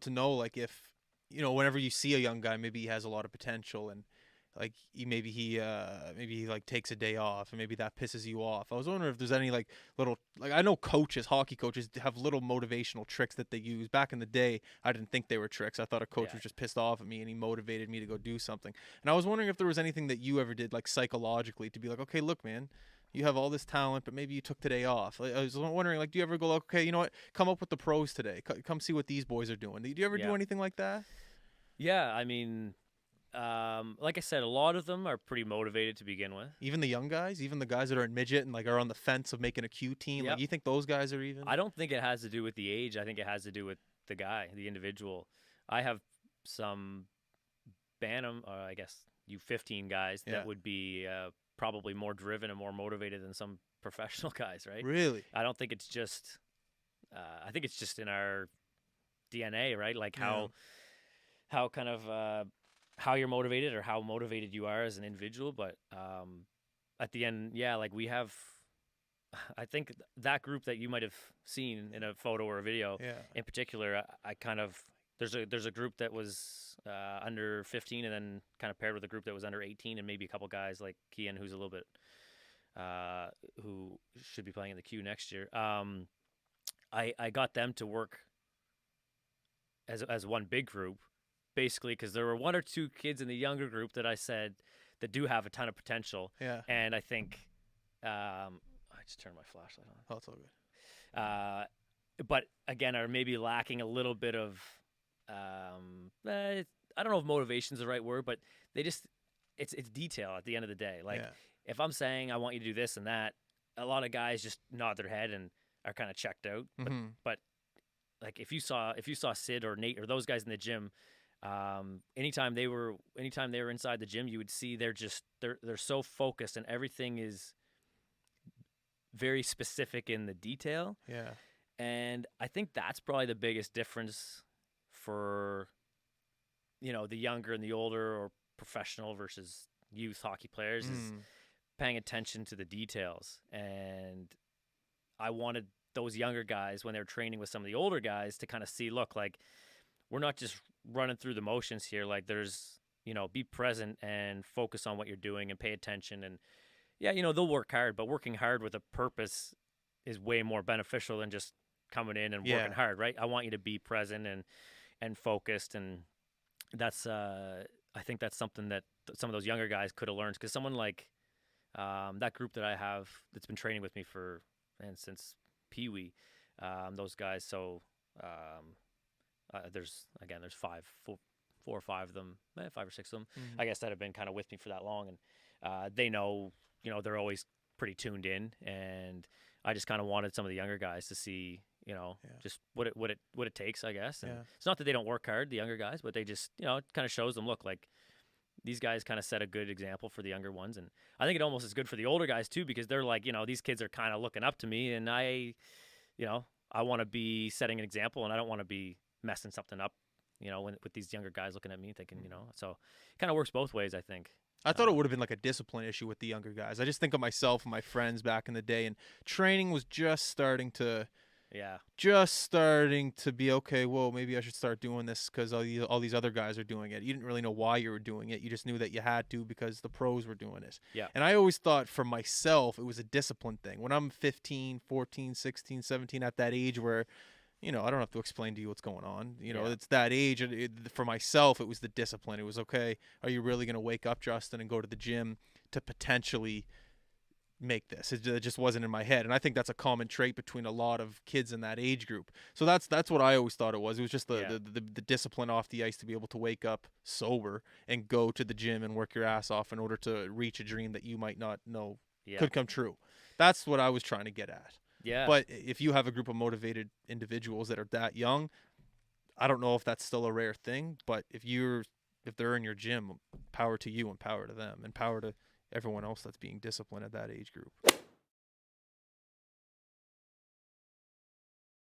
to know, like, if, whenever you see a young guy, maybe he has a lot of potential, and like maybe he like takes a day off, and maybe that pisses you off. I was wondering if there's any like little, like, I know hockey coaches have little motivational tricks that they use. Back in the day, I didn't think they were tricks. I thought a coach was just pissed off at me and he motivated me to go do something. And I was wondering if there was anything that you ever did, like, psychologically, to be like, okay, look, man, you have all this talent, but maybe you took today off. I was wondering, like, do you ever go, okay, you know what, come up with the pros today. Come see what these boys are doing. Do you ever do anything like that? Yeah, I mean, like I said, a lot of them are pretty motivated to begin with. Even the young guys, even the guys that are in midget and like are on the fence of making a Q team. Yep. Like, you think those guys are even? I don't think it has to do with the age. I think it has to do with the guy, the individual. I have some Bantam, I guess U15 guys that would be probably more driven and more motivated than some professional guys, right? Really? I don't think it's just. I think it's just in our DNA, right? Like how kind of how you're motivated or how motivated you are as an individual. But at the end, like we have. I think that group that you might have seen in a photo or a video, in particular, I kind of there's a group that was under 15, and then kind of paired with a group that was under 18, and maybe a couple guys like Kian, who's a little bit who should be playing in the Q next year. I got them to work as one big group, basically, because there were one or two kids in the younger group that I said that do have a ton of potential. Yeah. And I think. I just turned my flashlight on. Oh, it's all good. But again, are maybe lacking a little bit of, I don't know if motivation is the right word, but they just, it's detail at the end of the day. Like, if I'm saying I want you to do this and that, a lot of guys just nod their head and are kind of checked out. But like if you saw Sid or Nate or those guys in the gym, anytime they were inside the gym, you would see they're so focused and everything is very specific in the detail. Yeah. And I think that's probably the biggest difference for, the younger and the older or professional versus youth hockey players is paying attention to the details. And I wanted those younger guys, when they're training with some of the older guys, to kind of see, look, like, we're not just running through the motions here. Like, there's, be present and focus on what you're doing and pay attention. And yeah, they'll work hard, but working hard with a purpose is way more beneficial than just coming in and working hard, right? I want you to be present and focused, and that's I think that's something that some of those younger guys could have learned, because someone like that group that I have that's been training with me since Pee-wee, those guys. So there's four or five of them, 5 or 6 of them, I guess, that have been kind of with me for that long, and they know. They're always pretty tuned in, and I just kind of wanted some of the younger guys to see, just what it takes, I guess. And it's not that they don't work hard, the younger guys, but they just, it kind of shows them, look, like, these guys kind of set a good example for the younger ones. And I think it almost is good for the older guys too, because they're like, these kids are kind of looking up to me, and I want to be setting an example, and I don't want to be messing something up, with these younger guys looking at me thinking, so it kind of works both ways, I think. I thought it would have been like a discipline issue with the younger guys. I just think of myself and my friends back in the day, and training was just starting to be, okay, well, maybe I should start doing this because all these other guys are doing it. You didn't really know why you were doing it. You just knew that you had to because the pros were doing it. Yeah. And I always thought for myself it was a discipline thing. When I'm 15, 14, 16, 17, at that age where, I don't have to explain to you what's going on. It's that age. For myself, it was the discipline. It was, okay, are you really going to wake up, Justin, and go to the gym to potentially make this? It just wasn't in my head. And I think that's a common trait between a lot of kids in that age group. So that's what I always thought it was. It was just the discipline off the ice to be able to wake up sober and go to the gym and work your ass off in order to reach a dream that you might not know could come true. That's what I was trying to get at. Yeah. But if you have a group of motivated individuals that are that young, I don't know if that's still a rare thing, but if they're in your gym, power to you and power to them and power to everyone else that's being disciplined at that age group.